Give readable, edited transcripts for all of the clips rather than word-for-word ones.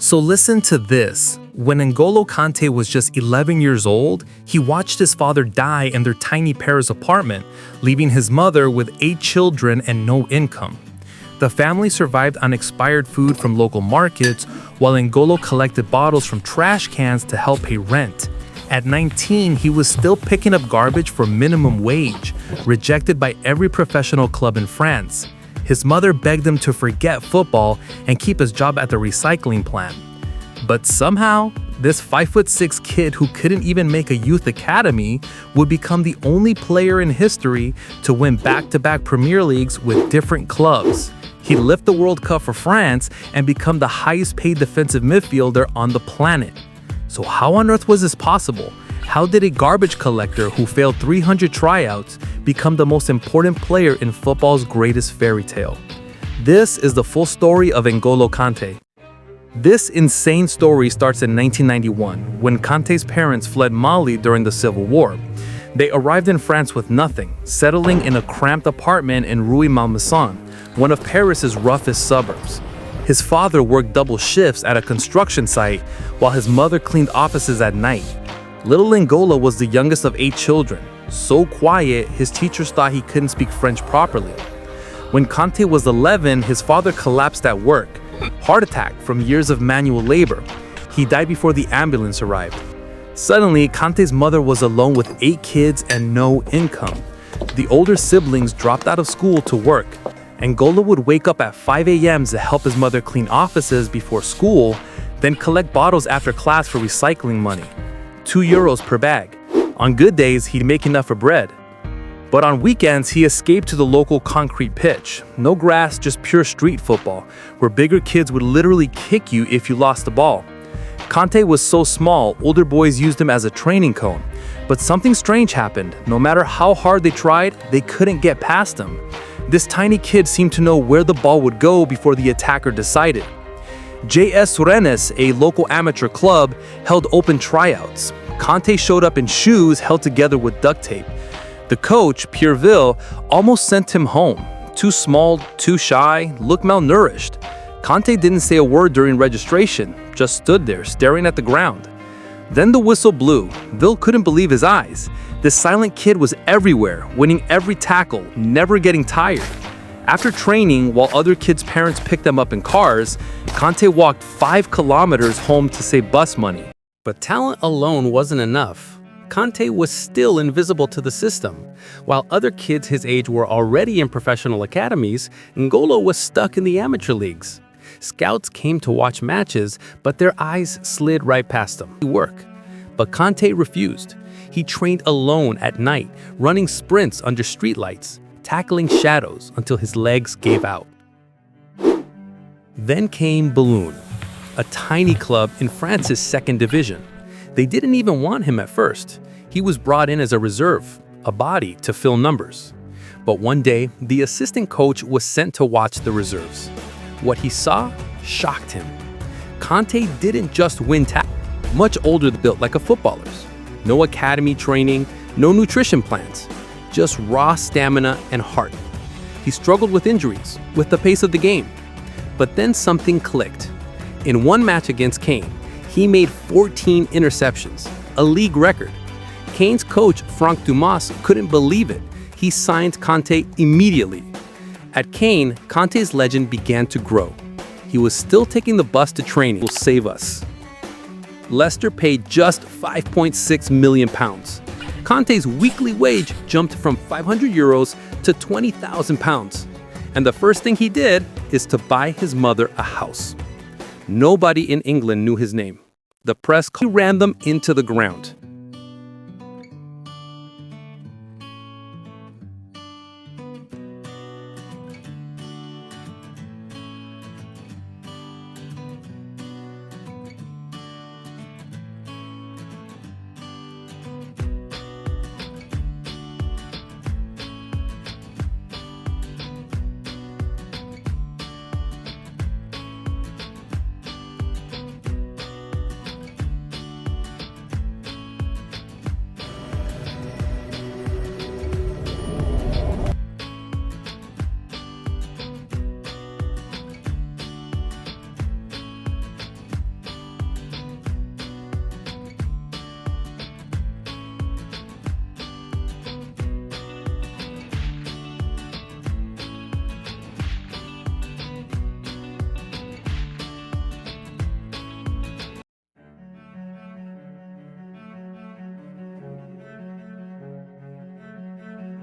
So listen to this. When N'Golo Kanté was just 11 years old, he watched his father die in their tiny Paris apartment, leaving his mother with 8 children and no income. The family survived on expired food from local markets, while N'Golo collected bottles from trash cans to help pay rent. At 19, he was still picking up garbage for minimum wage, rejected by every professional club in France. His mother begged him to forget football and keep his job at the recycling plant. But somehow, this 5'6" kid who couldn't even make a youth academy would become the only player in history to win back-to-back Premier Leagues with different clubs. He'd lift the World Cup for France and become the highest-paid defensive midfielder on the planet. So how on earth was this possible? How did a garbage collector who failed 300 tryouts become the most important player in football's greatest fairy tale? This is the full story of N'Golo Kanté. This insane story starts in 1991, when Kanté's parents fled Mali during the Civil War. They arrived in France with nothing, settling in a cramped apartment in Rue Malmaison, one of Paris's roughest suburbs. His father worked double shifts at a construction site, while his mother cleaned offices at night. Little N'Golo was the youngest of 8 children, so quiet his teachers thought he couldn't speak French properly. When Kanté was 11, his father collapsed at work. Heart attack from years of manual labor. He died before the ambulance arrived. Suddenly, Kanté's mother was alone with 8 kids and no income. The older siblings dropped out of school to work. N'Golo would wake up at 5 a.m. to help his mother clean offices before school, then collect bottles after class for recycling money. €2 per bag. On good days, he'd make enough for bread. But on weekends, he escaped to the local concrete pitch. No grass, just pure street football, where bigger kids would literally kick you if you lost the ball. Kanté was so small, older boys used him as a training cone. But something strange happened. No matter how hard they tried, they couldn't get past him. This tiny kid seemed to know where the ball would go before the attacker decided. JS Rennes, a local amateur club, held open tryouts. Kanté showed up in shoes held together with duct tape. The coach, Pierreville, almost sent him home. Too small, too shy, looked malnourished. Kanté didn't say a word during registration, just stood there staring at the ground. Then the whistle blew. Ville couldn't believe his eyes. This silent kid was everywhere, winning every tackle, never getting tired. After training, while other kids' parents picked them up in cars, Kanté walked 5 kilometers home to save bus money. But talent alone wasn't enough. Kanté was still invisible to the system. While other kids his age were already in professional academies, N'Golo was stuck in the amateur leagues. Scouts came to watch matches, but their eyes slid right past him. But Kanté refused. He trained alone at night, running sprints under streetlights, tackling shadows until his legs gave out. Then came Boulogne, a tiny club in France's 2nd division. They didn't even want him at first. He was brought in as a reserve, a body to fill numbers. But one day, the assistant coach was sent to watch the reserves. What he saw shocked him. Kanté didn't just win tackles. Much older, built like a footballer's. No academy training, no nutrition plans, just raw stamina and heart. He struggled with injuries, with the pace of the game. But then something clicked. In one match against Caen, he made 14 interceptions, a league record. Caen's coach, Franck Dumas, couldn't believe it. He signed Kanté immediately. At Caen, Kanté's legend began to grow. He was still taking the bus to training. Will save us. Leicester paid just £5.6 million. Kanté's weekly wage jumped from €500 to £20,000. And the first thing he did is to buy his mother a house. Nobody in England knew his name. The press ran them into the ground.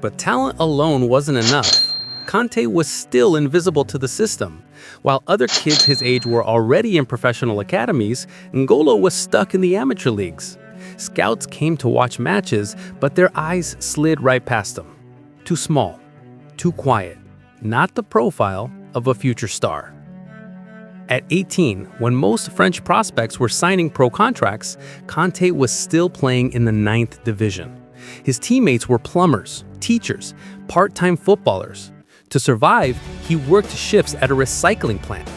But talent alone wasn't enough. Kanté was still invisible to the system. While other kids his age were already in professional academies, N'Golo was stuck in the amateur leagues. Scouts came to watch matches, but their eyes slid right past him. Too small, too quiet, not the profile of a future star. At 18, when most French prospects were signing pro contracts, Kanté was still playing in the 9th division. His teammates were plumbers, teachers, part-time footballers. To survive, he worked shifts at a recycling plant,